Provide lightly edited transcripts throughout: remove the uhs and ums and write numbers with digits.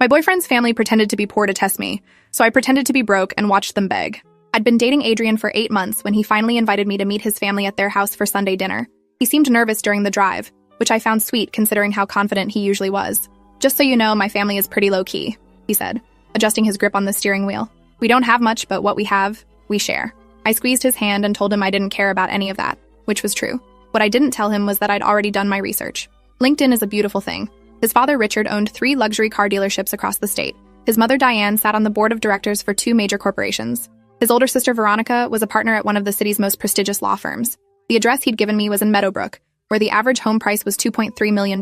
My boyfriend's family pretended to be poor to test me, so I pretended to be broke and watched them beg. I'd been dating Adrian for 8 months when he finally invited me to meet his family at their house for Sunday dinner. He seemed nervous during the drive, which I found sweet considering how confident he usually was. "Just so you know, my family is pretty low-key," he said, adjusting his grip on the steering wheel. "We don't have much, but what we have, we share." I squeezed his hand and told him I didn't care about any of that, which was true. What I didn't tell him was that I'd already done my research. LinkedIn is a beautiful thing. His father, Richard, owned 3 luxury car dealerships across the state. His mother, Diane, sat on the board of directors for 2 major corporations. His older sister, Veronica, was a partner at one of the city's most prestigious law firms. The address he'd given me was in Meadowbrook, where the average home price was $2.3 million.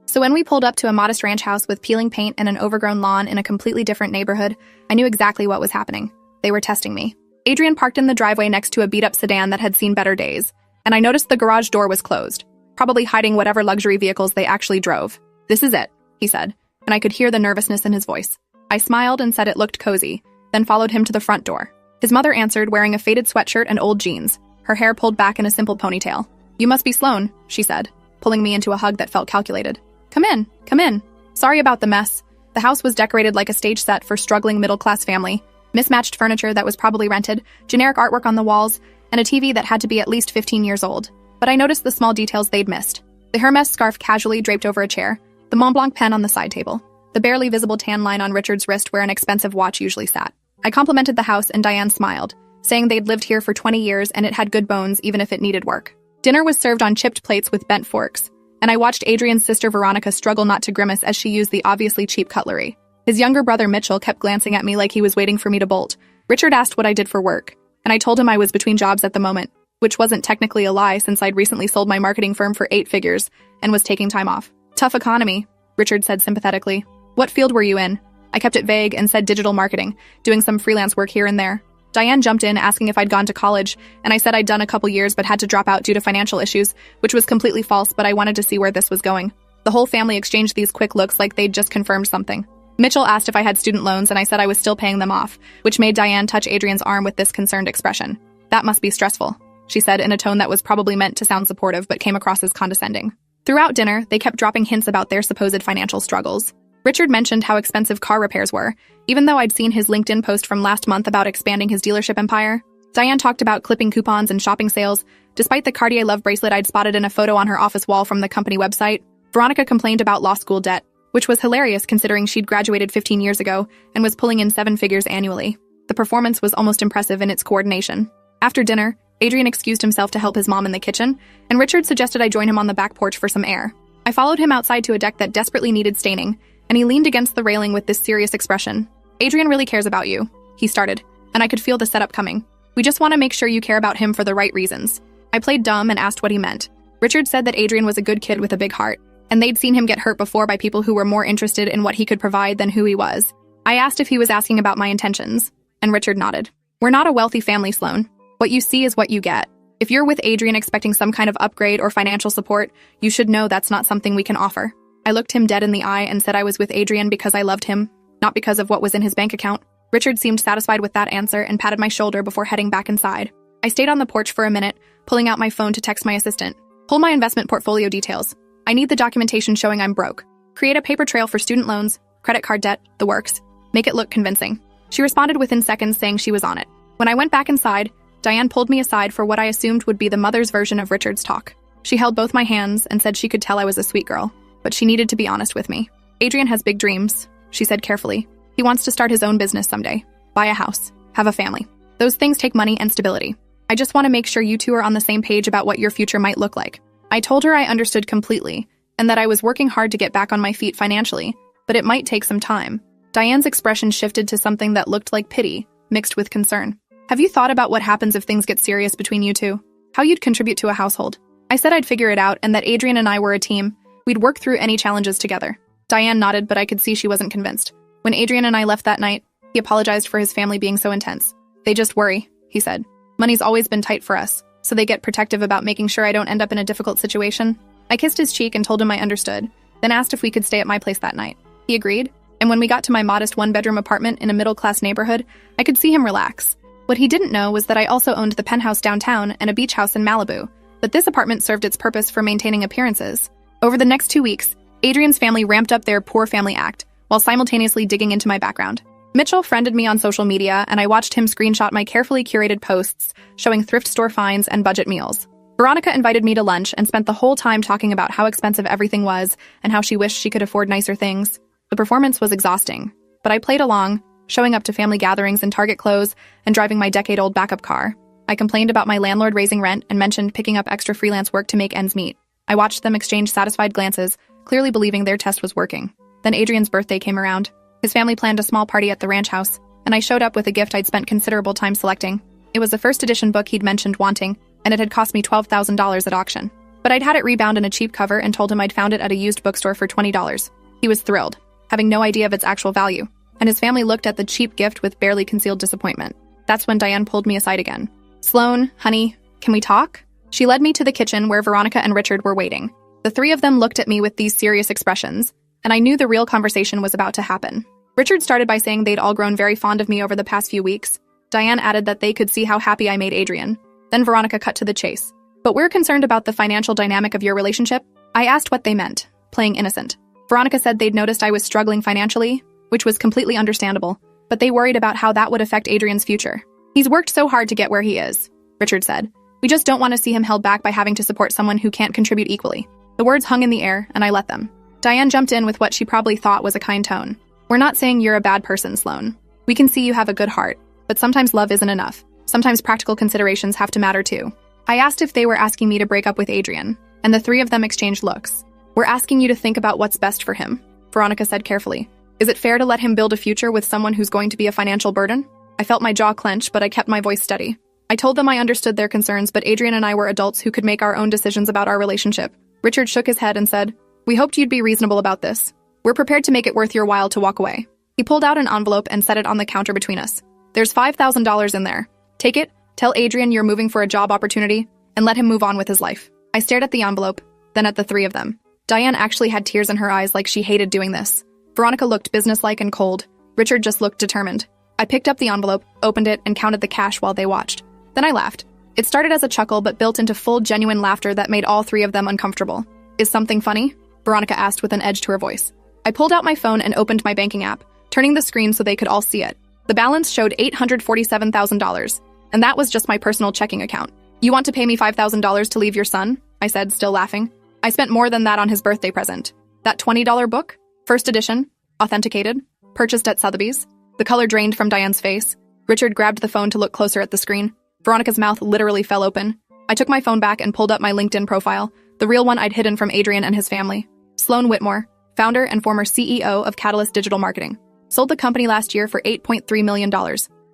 So when we pulled up to a modest ranch house with peeling paint and an overgrown lawn in a completely different neighborhood, I knew exactly what was happening. They were testing me. Adrian parked in the driveway next to a beat-up sedan that had seen better days, and I noticed the garage door was closed, probably hiding whatever luxury vehicles they actually drove. "This is it," he said, and I could hear the nervousness in his voice. I smiled and said it looked cozy, then followed him to the front door. His mother answered, wearing a faded sweatshirt and old jeans, her hair pulled back in a simple ponytail. "You must be Sloan," she said, pulling me into a hug that felt calculated. Come in. Sorry about the mess." The house was decorated like a stage set for struggling middle-class family. Mismatched furniture that was probably rented, generic artwork on the walls, and a TV that had to be at least 15 years old. But I noticed the small details they'd missed. The Hermes scarf casually draped over a chair, the Montblanc pen on the side table, the barely visible tan line on Richard's wrist where an expensive watch usually sat. I complimented the house and Diane smiled, saying they'd lived here for 20 years and it had good bones even if it needed work. Dinner was served on chipped plates with bent forks, and I watched Adrian's sister Veronica struggle not to grimace as she used the obviously cheap cutlery. His younger brother Mitchell kept glancing at me like he was waiting for me to bolt. Richard asked what I did for work, and I told him I was between jobs at the moment, which wasn't technically a lie since I'd recently sold my marketing firm for 8 figures and was taking time off. "Tough economy," Richard said sympathetically. "What field were you in?" I kept it vague and said digital marketing, doing some freelance work here and there. Diane jumped in asking if I'd gone to college, and I said I'd done a couple years but had to drop out due to financial issues, which was completely false, but I wanted to see where this was going. The whole family exchanged these quick looks like they'd just confirmed something. Mitchell asked if I had student loans, and I said I was still paying them off, which made Diane touch Adrian's arm with this concerned expression. "That must be stressful," she said in a tone that was probably meant to sound supportive but came across as condescending. Throughout dinner, they kept dropping hints about their supposed financial struggles. Richard mentioned how expensive car repairs were, even though I'd seen his LinkedIn post from last month about expanding his dealership empire. Diane talked about clipping coupons and shopping sales, despite the Cartier Love bracelet I'd spotted in a photo on her office wall from the company website. Veronica complained about law school debt, which was hilarious considering she'd graduated 15 years ago and was pulling in 7 figures annually. The performance was almost impressive in its coordination. After dinner, Adrian excused himself to help his mom in the kitchen, and Richard suggested I join him on the back porch for some air. I followed him outside to a deck that desperately needed staining, and he leaned against the railing with this serious expression. "Adrian really cares about you," he started, and I could feel the setup coming. "We just want to make sure you care about him for the right reasons." I played dumb and asked what he meant. Richard said that Adrian was a good kid with a big heart, and they'd seen him get hurt before by people who were more interested in what he could provide than who he was. I asked if he was asking about my intentions, and Richard nodded. "We're not a wealthy family, Sloan. What you see is what you get. If you're with Adrian expecting some kind of upgrade or financial support, you should know that's not something we can offer." I looked him dead in the eye and said I was with Adrian because I loved him, not because of what was in his bank account. Richard seemed satisfied with that answer and patted my shoulder before heading back inside. I stayed on the porch for a minute, pulling out my phone to text my assistant. "Pull my investment portfolio details. I need the documentation showing I'm broke. Create a paper trail for student loans, credit card debt, the works. Make it look convincing." She responded within seconds saying she was on it. When I went back inside, Diane pulled me aside for what I assumed would be the mother's version of Richard's talk. She held both my hands and said she could tell I was a sweet girl, but she needed to be honest with me. "Adrian has big dreams," she said carefully. "He wants to start his own business someday, buy a house, have a family. Those things take money and stability. I just want to make sure you two are on the same page about what your future might look like." I told her I understood completely, and that I was working hard to get back on my feet financially, but it might take some time. Diane's expression shifted to something that looked like pity, mixed with concern. "Have you thought about what happens if things get serious between you two? How you'd contribute to a household?" I said I'd figure it out and that Adrian and I were a team. We'd work through any challenges together. Diane nodded, but I could see she wasn't convinced. When Adrian and I left that night, he apologized for his family being so intense. "They just worry," he said. "Money's always been tight for us, so they get protective about making sure I don't end up in a difficult situation." I kissed his cheek and told him I understood, then asked if we could stay at my place that night. He agreed, and when we got to my modest 1-bedroom apartment in a middle-class neighborhood, I could see him relax. What he didn't know was that I also owned the penthouse downtown and a beach house in Malibu, but this apartment served its purpose for maintaining appearances. Over the next 2 weeks, Adrian's family ramped up their poor family act, while simultaneously digging into my background. Mitchell friended me on social media, and I watched him screenshot my carefully curated posts showing thrift store finds and budget meals. Veronica invited me to lunch and spent the whole time talking about how expensive everything was and how she wished she could afford nicer things. The performance was exhausting, but I played along, showing up to family gatherings in Target clothes and driving my decade-old backup car. I complained about my landlord raising rent and mentioned picking up extra freelance work to make ends meet. I watched them exchange satisfied glances, clearly believing their test was working. Then Adrian's birthday came around. His family planned a small party at the ranch house, and I showed up with a gift I'd spent considerable time selecting. It was the first edition book he'd mentioned wanting, and it had cost me $12,000 at auction. But I'd had it rebound in a cheap cover and told him I'd found it at a used bookstore for $20. He was thrilled, having no idea of its actual value, and his family looked at the cheap gift with barely concealed disappointment. That's when Diane pulled me aside again. "Sloan, honey, can we talk?" She led me to the kitchen where Veronica and Richard were waiting. The three of them looked at me with these serious expressions, and I knew the real conversation was about to happen. Richard started by saying they'd all grown very fond of me over the past few weeks. Diane added that they could see how happy I made Adrian. Then Veronica cut to the chase. "But we're concerned about the financial dynamic of your relationship." I asked what they meant, playing innocent. Veronica said they'd noticed I was struggling financially, which was completely understandable, but they worried about how that would affect Adrian's future. "He's worked so hard to get where he is," Richard said. "We just don't want to see him held back by having to support someone who can't contribute equally." The words hung in the air, and I let them. Diane jumped in with what she probably thought was a kind tone. "We're not saying you're a bad person, Sloan. We can see you have a good heart, but sometimes love isn't enough. Sometimes practical considerations have to matter too." I asked if they were asking me to break up with Adrian, and the three of them exchanged looks. "We're asking you to think about what's best for him," Veronica said carefully. "Is it fair to let him build a future with someone who's going to be a financial burden?" I felt my jaw clench, but I kept my voice steady. I told them I understood their concerns, but Adrian and I were adults who could make our own decisions about our relationship. Richard shook his head and said, "We hoped you'd be reasonable about this. We're prepared to make it worth your while to walk away." He pulled out an envelope and set it on the counter between us. "There's $5,000 in there. Take it, tell Adrian you're moving for a job opportunity, and let him move on with his life." I stared at the envelope, then at the three of them. Diane actually had tears in her eyes like she hated doing this. Veronica looked businesslike and cold. Richard just looked determined. I picked up the envelope, opened it, and counted the cash while they watched. Then I laughed. It started as a chuckle but built into full, genuine laughter that made all three of them uncomfortable. "Is something funny?" Veronica asked with an edge to her voice. I pulled out my phone and opened my banking app, turning the screen so they could all see it. The balance showed $847,000, and that was just my personal checking account. "You want to pay me $5,000 to leave your son?" I said, still laughing. "I spent more than that on his birthday present. That $20 book? First edition, authenticated, purchased at Sotheby's." The color drained from Diane's face. Richard grabbed the phone to look closer at the screen. Veronica's mouth literally fell open. I took my phone back and pulled up my LinkedIn profile, the real one I'd hidden from Adrian and his family. Sloan Whitmore, founder and former CEO of Catalyst Digital Marketing. Sold the company last year for $8.3 million.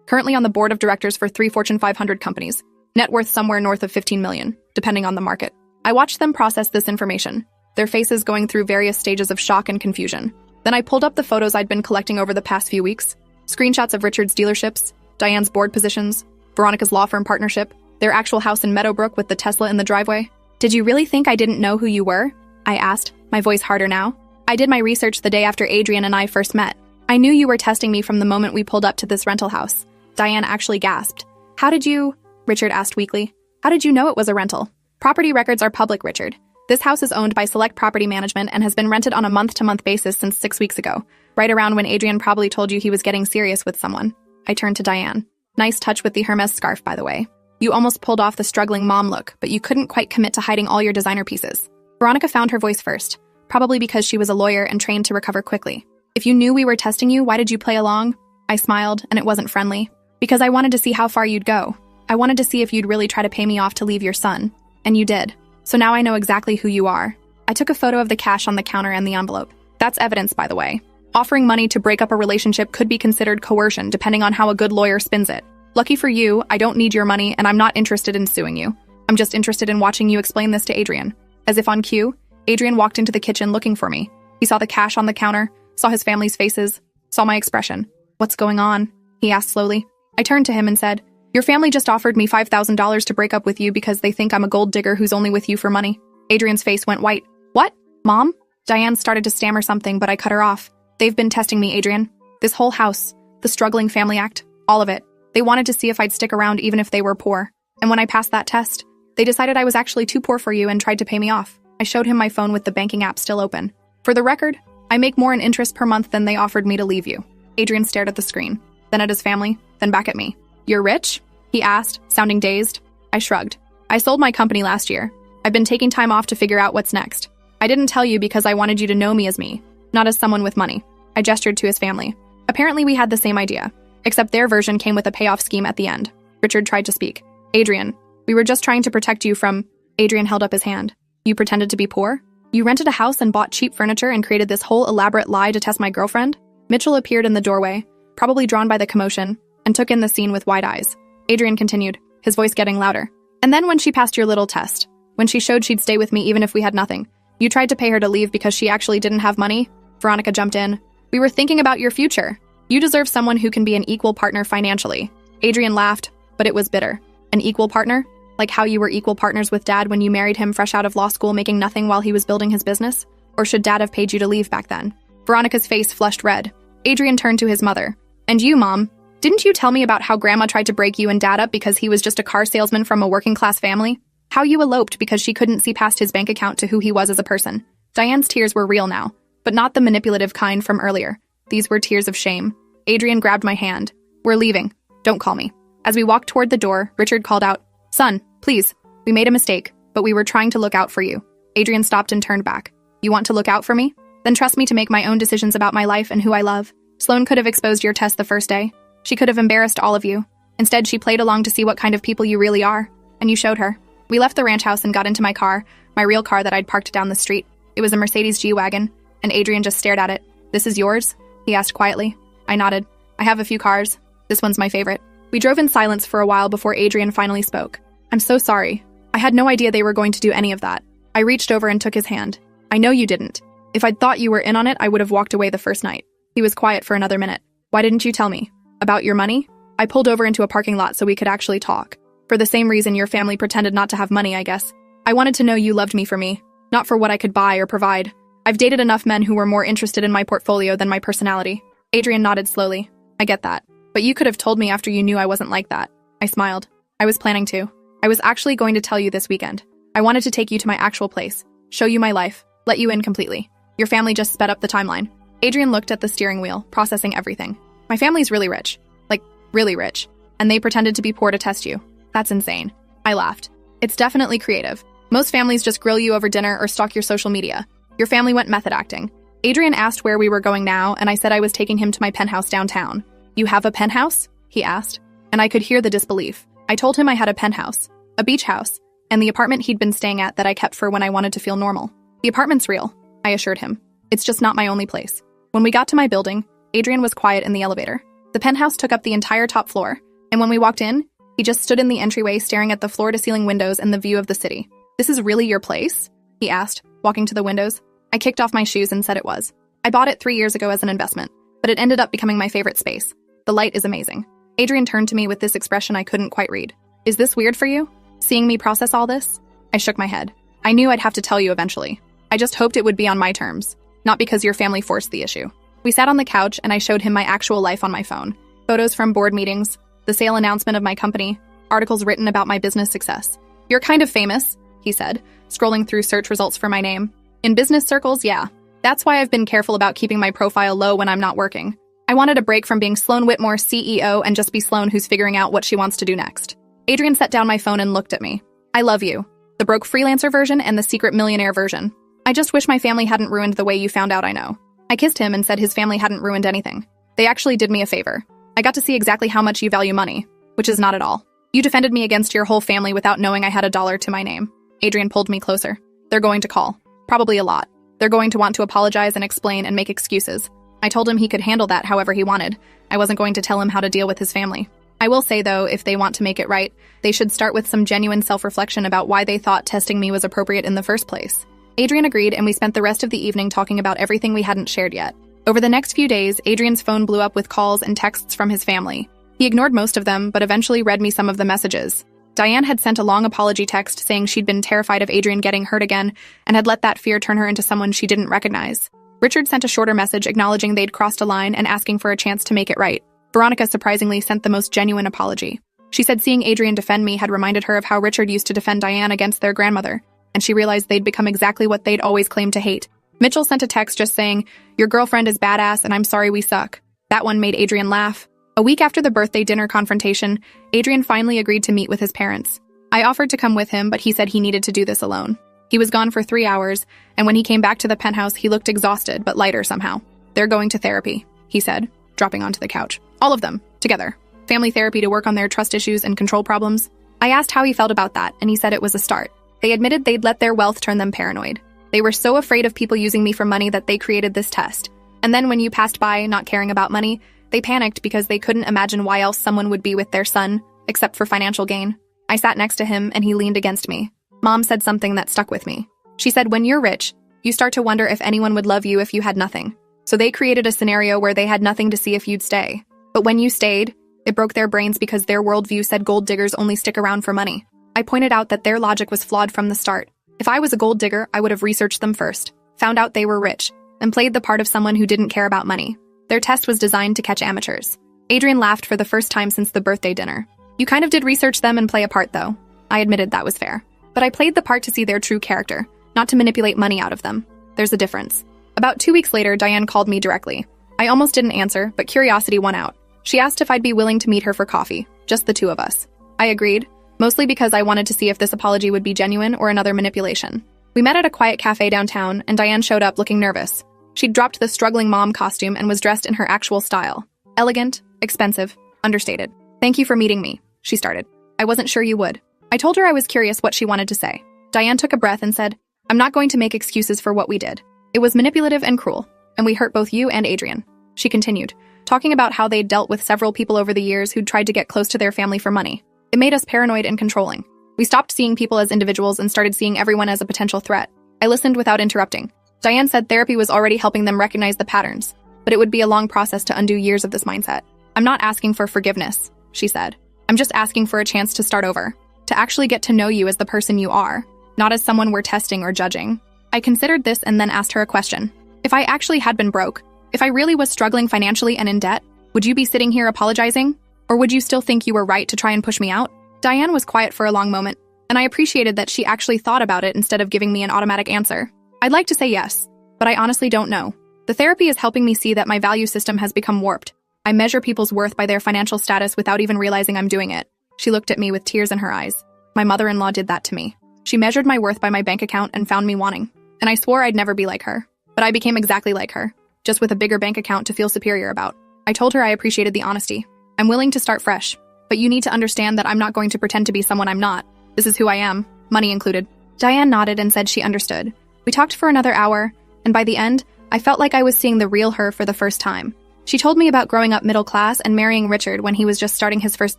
Currently on the board of directors for 3 Fortune 500 companies. Net worth somewhere north of $15 million, depending on the market. I watched them process this information, their faces going through various stages of shock and confusion. Then I pulled up the photos I'd been collecting over the past few weeks. Screenshots of Richard's dealerships, Diane's board positions, Veronica's law firm partnership, their actual house in Meadowbrook with the Tesla in the driveway. "Did you really think I didn't know who you were?" I asked, my voice harder now. "I did my research the day after Adrian and I first met. I knew you were testing me from the moment we pulled up to this rental house." Diane actually gasped. "How did you?" Richard asked weakly. "How did you know it was a rental?" "Property records are public, Richard. This house is owned by Select Property Management and has been rented on a month-to-month basis since 6 weeks ago, right around when Adrian probably told you he was getting serious with someone." I turned to Diane. "Nice touch with the Hermes scarf, by the way. You almost pulled off the struggling mom look, but you couldn't quite commit to hiding all your designer pieces." Veronica found her voice first, probably because she was a lawyer and trained to recover quickly. "If you knew we were testing you, why did you play along?" I smiled, and it wasn't friendly. "Because I wanted to see how far you'd go. I wanted to see if you'd really try to pay me off to leave your son. And you did. So now I know exactly who you are." I took a photo of the cash on the counter and the envelope. That's evidence, by the way. Offering money to break up a relationship could be considered coercion depending on how a good lawyer spins it. Lucky for you, I don't need your money and I'm not interested in suing you. I'm just interested in watching you explain this to Adrian. As if on cue, Adrian walked into the kitchen looking for me. He saw the cash on the counter, saw his family's faces, saw my expression. "What's going on?" he asked slowly. I turned to him and said, "Your family just offered me $5,000 to break up with you because they think I'm a gold digger who's only with you for money." Adrian's face went white. "What? Mom?" Diane started to stammer something, but I cut her off. "They've been testing me, Adrian. This whole house, the struggling family act, all of it. They wanted to see if I'd stick around even if they were poor. And when I passed that test, they decided I was actually too poor for you and tried to pay me off." I showed him my phone with the banking app still open. "For the record, I make more in interest per month than they offered me to leave you. Adrian stared at the screen, then at his family, then back at me. You're rich? He asked, sounding dazed. I shrugged. I sold my company last year. I've been taking time off to figure out what's next. I didn't tell you because I wanted you to know me as me, not as someone with money. I gestured to his family. Apparently we had the same idea, except their version came with a payoff scheme at the end. Richard tried to speak. Adrian, we were just trying to protect you from... Adrian held up his hand. You pretended to be poor? You rented a house and bought cheap furniture and created this whole elaborate lie to test my girlfriend? Mitchell appeared in the doorway, probably drawn by the commotion, and took in the scene with wide eyes. Adrian continued, his voice getting louder. And then when she passed your little test, when she showed she'd stay with me even if we had nothing, you tried to pay her to leave because she actually didn't have money? Veronica jumped in. We were thinking about your future. You deserve someone who can be an equal partner financially. Adrian laughed, but it was bitter. An equal partner? Like how you were equal partners with Dad when you married him fresh out of law school making nothing while he was building his business? Or should Dad have paid you to leave back then? Veronica's face flushed red. Adrian turned to his mother. And you, Mom, didn't you tell me about how Grandma tried to break you and Dad up because he was just a car salesman from a working-class family? How you eloped because she couldn't see past his bank account to who he was as a person? Diane's tears were real now, but not the manipulative kind from earlier. These were tears of shame. Adrian grabbed my hand. We're leaving. Don't call me. As we walked toward the door, Richard called out, Son, please. We made a mistake, but we were trying to look out for you. Adrian stopped and turned back. You want to look out for me? Then trust me to make my own decisions about my life and who I love. Sloan could have exposed your test the first day. She could have embarrassed all of you. Instead, she played along to see what kind of people you really are. And you showed her. We left the ranch house and got into my car, my real car that I'd parked down the street. It was a Mercedes G-Wagon, and Adrian just stared at it. This is yours? He asked quietly. I nodded. I have a few cars. This one's my favorite. We drove in silence for a while before Adrian finally spoke. I'm so sorry. I had no idea they were going to do any of that. I reached over and took his hand. I know you didn't. If I'd thought you were in on it, I would have walked away the first night. He was quiet for another minute. Why didn't you tell me? About your money? I pulled over into a parking lot so we could actually talk. For the same reason your family pretended not to have money, I guess. I wanted to know you loved me for me, not for what I could buy or provide. I've dated enough men who were more interested in my portfolio than my personality. Adrian nodded slowly. I get that. But you could have told me after you knew I wasn't like that. I smiled. I was planning to. I was actually going to tell you this weekend. I wanted to take you to my actual place, show you my life, let you in completely. Your family just sped up the timeline. Adrian looked at the steering wheel, processing everything. My family's really rich. Like, really rich. And they pretended to be poor to test you. That's insane. I laughed. It's definitely creative. Most families just grill you over dinner or stalk your social media. Your family went method acting. Adrian asked where we were going now, and I said I was taking him to my penthouse downtown. You have a penthouse? He asked. And I could hear the disbelief. I told him I had a penthouse, a beach house, and the apartment he'd been staying at that I kept for when I wanted to feel normal. The apartment's real, I assured him. It's just not my only place. When we got to my building, Adrian was quiet in the elevator. The penthouse took up the entire top floor, and when we walked in, he just stood in the entryway staring at the floor-to-ceiling windows and the view of the city. This is really your place? He asked, walking to the windows. I kicked off my shoes and said it was. I bought it 3 years ago as an investment, but it ended up becoming my favorite space. The light is amazing. Adrian turned to me with this expression I couldn't quite read. Is this weird for you? Seeing me process all this? I shook my head. I knew I'd have to tell you eventually. I just hoped it would be on my terms, not because your family forced the issue. We sat on the couch and I showed him my actual life on my phone. Photos from board meetings, the sale announcement of my company, articles written about my business success. You're kind of famous, he said, scrolling through search results for my name. In business circles, yeah. That's why I've been careful about keeping my profile low when I'm not working. I wanted a break from being Sloan Whitmore CEO and just be Sloan who's figuring out what she wants to do next. Adrian set down my phone and looked at me. I love you. The broke freelancer version and the secret millionaire version. I just wish my family hadn't ruined the way you found out I know. I kissed him and said his family hadn't ruined anything. They actually did me a favor. I got to see exactly how much you value money, which is not at all. You defended me against your whole family without knowing I had $1 to my name. Adrian pulled me closer. They're going to call. Probably a lot. They're going to want to apologize and explain and make excuses. I told him he could handle that however he wanted. I wasn't going to tell him how to deal with his family. I will say, though, if they want to make it right, they should start with some genuine self-reflection about why they thought testing me was appropriate in the first place. Adrian agreed, and we spent the rest of the evening talking about everything we hadn't shared yet. Over the next few days, Adrian's phone blew up with calls and texts from his family. He ignored most of them, but eventually read me some of the messages. Diane had sent a long apology text saying she'd been terrified of Adrian getting hurt again and had let that fear turn her into someone she didn't recognize. Richard sent a shorter message acknowledging they'd crossed a line and asking for a chance to make it right. Veronica surprisingly sent the most genuine apology. She said seeing Adrian defend me had reminded her of how Richard used to defend Diane against their grandmother, and she realized they'd become exactly what they'd always claimed to hate, Mitchell sent a text just saying, "Your girlfriend is badass and I'm sorry we suck." That one made Adrian laugh. A week after the birthday dinner confrontation, Adrian finally agreed to meet with his parents. I offered to come with him, but he said he needed to do this alone. He was gone for 3 hours, and when he came back to the penthouse, he looked exhausted but lighter somehow. "They're going to therapy," he said, dropping onto the couch. "All of them, together. Family therapy to work on their trust issues and control problems." I asked how he felt about that, and he said it was a start. They admitted they'd let their wealth turn them paranoid. They were so afraid of people using me for money that they created this test. And then when you passed by, not caring about money, they panicked because they couldn't imagine why else someone would be with their son, except for financial gain. I sat next to him, and he leaned against me. Mom said something that stuck with me. She said, "When you're rich, you start to wonder if anyone would love you if you had nothing. So they created a scenario where they had nothing to see if you'd stay. But when you stayed, it broke their brains because their worldview said gold diggers only stick around for money." I pointed out that their logic was flawed from the start. If I was a gold digger, I would have researched them first, found out they were rich, and played the part of someone who didn't care about money. Their test was designed to catch amateurs. Adrian laughed for the first time since the birthday dinner. "You kind of did research them and play a part, though." I admitted that was fair. But I played the part to see their true character, not to manipulate money out of them. There's a difference. About 2 weeks later, Diane called me directly. I almost didn't answer, but curiosity won out. She asked if I'd be willing to meet her for coffee, just the two of us. I agreed, mostly because I wanted to see if this apology would be genuine or another manipulation. We met at a quiet cafe downtown, and Diane showed up looking nervous. She'd dropped the struggling mom costume and was dressed in her actual style. Elegant, expensive, understated. "Thank you for meeting me," she started. "I wasn't sure you would." I told her I was curious what she wanted to say. Diane took a breath and said, "I'm not going to make excuses for what we did. It was manipulative and cruel, and we hurt both you and Adrian." She continued, talking about how they'd dealt with several people over the years who'd tried to get close to their family for money. It made us paranoid and controlling. We stopped seeing people as individuals and started seeing everyone as a potential threat. I listened without interrupting. Diane said therapy was already helping them recognize the patterns, but it would be a long process to undo years of this mindset. "I'm not asking for forgiveness," she said. "I'm just asking for a chance to start over, to actually get to know you as the person you are, not as someone we're testing or judging." I considered this and then asked her a question. If I actually had been broke, if I really was struggling financially and in debt, would you be sitting here apologizing? Or would you still think you were right to try and push me out? Diane was quiet for a long moment, and I appreciated that she actually thought about it instead of giving me an automatic answer. I'd like to say yes, but I honestly don't know. The therapy is helping me see that my value system has become warped. I measure people's worth by their financial status without even realizing I'm doing it. She looked at me with tears in her eyes. My mother-in-law did that to me. She measured my worth by my bank account and found me wanting. And I swore I'd never be like her. But I became exactly like her, just with a bigger bank account to feel superior about. I told her I appreciated the honesty. "I'm willing to start fresh, but you need to understand that I'm not going to pretend to be someone I'm not. This is who I am, money included." Diane nodded and said she understood. We talked for another hour, and by the end, I felt like I was seeing the real her for the first time. She told me about growing up middle class and marrying Richard when he was just starting his first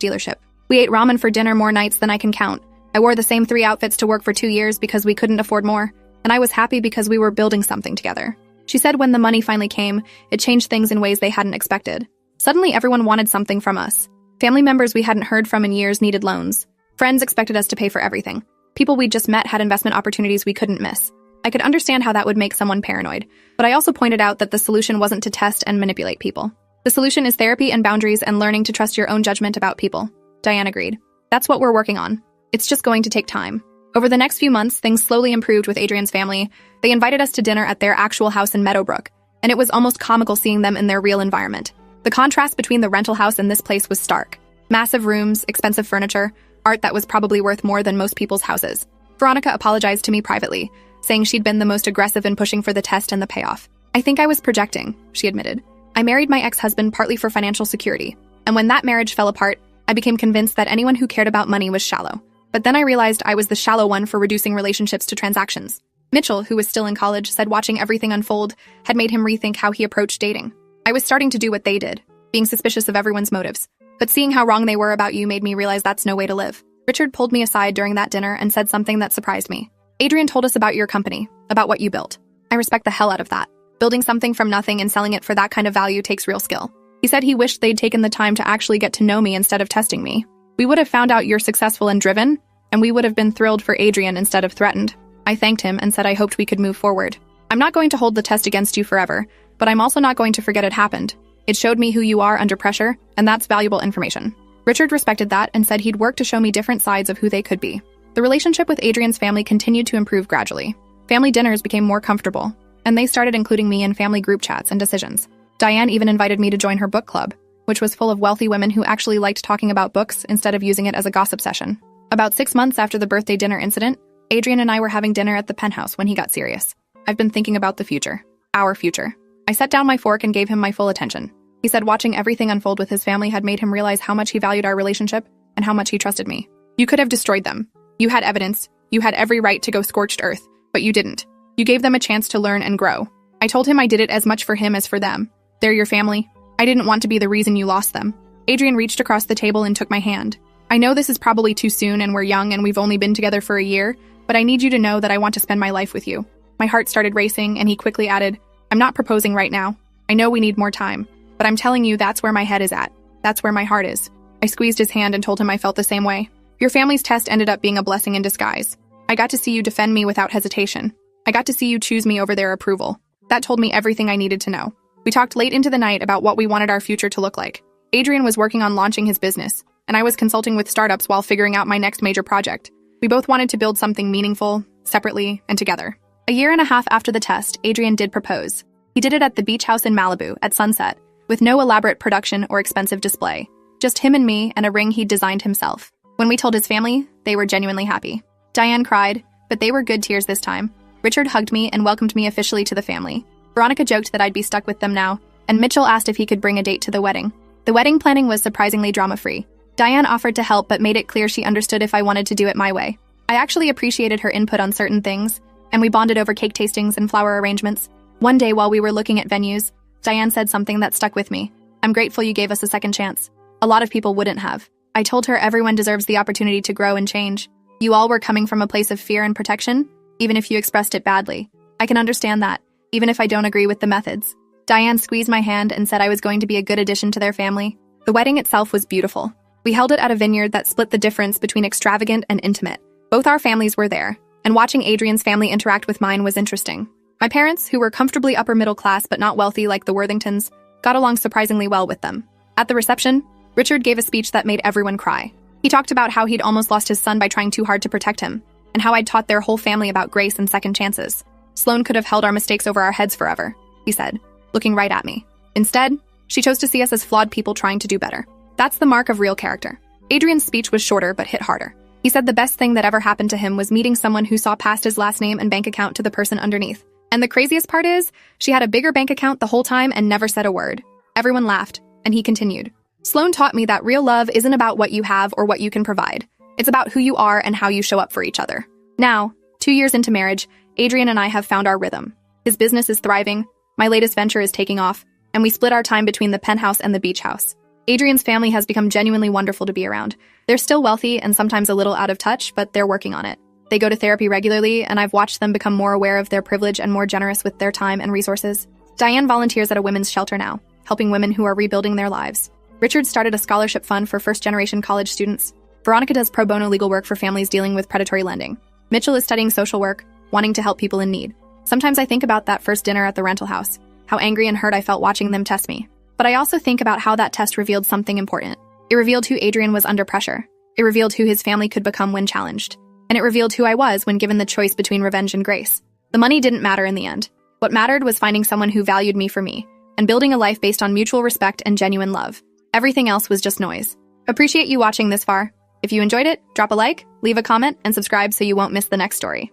dealership. We ate ramen for dinner more nights than I can count. I wore the same 3 outfits to work for 2 years because we couldn't afford more, and I was happy because we were building something together. She said when the money finally came, it changed things in ways they hadn't expected. Suddenly everyone wanted something from us. Family members we hadn't heard from in years needed loans. Friends expected us to pay for everything. People we'd just met had investment opportunities we couldn't miss. I could understand how that would make someone paranoid, but I also pointed out that the solution wasn't to test and manipulate people. The solution is therapy and boundaries and learning to trust your own judgment about people. Diane agreed. That's what we're working on. It's just going to take time. Over the next few months, things slowly improved with Adrian's family. They invited us to dinner at their actual house in Meadowbrook, and it was almost comical seeing them in their real environment. The contrast between the rental house and this place was stark. Massive rooms, expensive furniture, art that was probably worth more than most people's houses. Veronica apologized to me privately, saying she'd been the most aggressive in pushing for the test and the payoff. "I think I was projecting," she admitted. "I married my ex-husband partly for financial security, and when that marriage fell apart, I became convinced that anyone who cared about money was shallow. But then I realized I was the shallow one for reducing relationships to transactions." Mitchell, who was still in college, said watching everything unfold had made him rethink how he approached dating. "I was starting to do what they did, being suspicious of everyone's motives. But seeing how wrong they were about you made me realize that's no way to live." Richard pulled me aside during that dinner and said something that surprised me. "Adrian told us about your company, about what you built. I respect the hell out of that. Building something from nothing and selling it for that kind of value takes real skill." He said he wished they'd taken the time to actually get to know me instead of testing me. "We would have found out you're successful and driven, and we would have been thrilled for Adrian instead of threatened." I thanked him and said I hoped we could move forward. "I'm not going to hold the test against you forever, but I'm also not going to forget it happened. It showed me who you are under pressure, and that's valuable information." Richard respected that and said he'd work to show me different sides of who they could be. The relationship with Adrian's family continued to improve gradually. Family dinners became more comfortable. and they started including me in family group chats and decisions. Diane even invited me to join her book club, which was full of wealthy women who actually liked talking about books instead of using it as a gossip session. About 6 months after the birthday dinner incident, Adrian and I were having dinner at the penthouse when he got serious. I've been thinking about the future. Our future. I set down my fork and gave him my full attention. He said watching everything unfold with his family had made him realize how much he valued our relationship and how much he trusted me. You could have destroyed them. You had evidence. You had every right to go scorched earth, but you didn't. You gave them a chance to learn and grow. I told him I did it as much for him as for them. They're your family. I didn't want to be the reason you lost them. Adrian reached across the table and took my hand. I know this is probably too soon and we're young and we've only been together for a year, but I need you to know that I want to spend my life with you. My heart started racing and he quickly added, I'm not proposing right now. I know we need more time, but I'm telling you that's where my head is at. That's where my heart is. I squeezed his hand and told him I felt the same way. Your family's test ended up being a blessing in disguise. I got to see you defend me without hesitation. I got to see you choose me over their approval. That told me everything I needed to know. We talked late into the night about what we wanted our future to look like. Adrian was working on launching his business, and I was consulting with startups while figuring out my next major project. We both wanted to build something meaningful, separately, and together. A year and a half after the test, Adrian did propose. He did it at the beach house in Malibu, at sunset, with no elaborate production or expensive display. Just him and me and a ring he'd designed himself. When we told his family, they were genuinely happy. Diane cried, but they were good tears this time. Richard hugged me and welcomed me officially to the family. Veronica joked that I'd be stuck with them now, and Mitchell asked if he could bring a date to the wedding. The wedding planning was surprisingly drama-free. Diane offered to help but made it clear she understood if I wanted to do it my way. I actually appreciated her input on certain things, and we bonded over cake tastings and flower arrangements. One day while we were looking at venues, Diane said something that stuck with me. I'm grateful you gave us a second chance. A lot of people wouldn't have. I told her everyone deserves the opportunity to grow and change. You all were coming from a place of fear and protection, even if you expressed it badly. I can understand that, even if I don't agree with the methods. Diane squeezed my hand and said I was going to be a good addition to their family. The wedding itself was beautiful. We held it at a vineyard that split the difference between extravagant and intimate. Both our families were there, and watching Adrian's family interact with mine was interesting. My parents, who were comfortably upper middle class but not wealthy like the Worthingtons, got along surprisingly well with them. At the reception, Richard gave a speech that made everyone cry. He talked about how he'd almost lost his son by trying too hard to protect him, and how I'd taught their whole family about grace and second chances. Sloane could have held our mistakes over our heads forever, he said, looking right at me. Instead, she chose to see us as flawed people trying to do better. That's the mark of real character. Adrian's speech was shorter but hit harder. He said the best thing that ever happened to him was meeting someone who saw past his last name and bank account to the person underneath. And the craziest part is, she had a bigger bank account the whole time and never said a word. Everyone laughed, and he continued. Sloane taught me that real love isn't about what you have or what you can provide. It's about who you are and how you show up for each other. Now, 2 years into marriage, Adrian and I have found our rhythm. His business is thriving, my latest venture is taking off, and we split our time between the penthouse and the beach house. Adrian's family has become genuinely wonderful to be around. They're still wealthy and sometimes a little out of touch, but they're working on it. They go to therapy regularly, and I've watched them become more aware of their privilege and more generous with their time and resources. Diane volunteers at a women's shelter now, helping women who are rebuilding their lives. Richard started a scholarship fund for first-generation college students. Veronica does pro bono legal work for families dealing with predatory lending. Mitchell is studying social work, wanting to help people in need. Sometimes I think about that first dinner at the rental house, how angry and hurt I felt watching them test me. But I also think about how that test revealed something important. It revealed who Adrian was under pressure. It revealed who his family could become when challenged. And it revealed who I was when given the choice between revenge and grace. The money didn't matter in the end. What mattered was finding someone who valued me for me, and building a life based on mutual respect and genuine love. Everything else was just noise. Appreciate you watching this far. If you enjoyed it, drop a like, leave a comment, and subscribe so you won't miss the next story.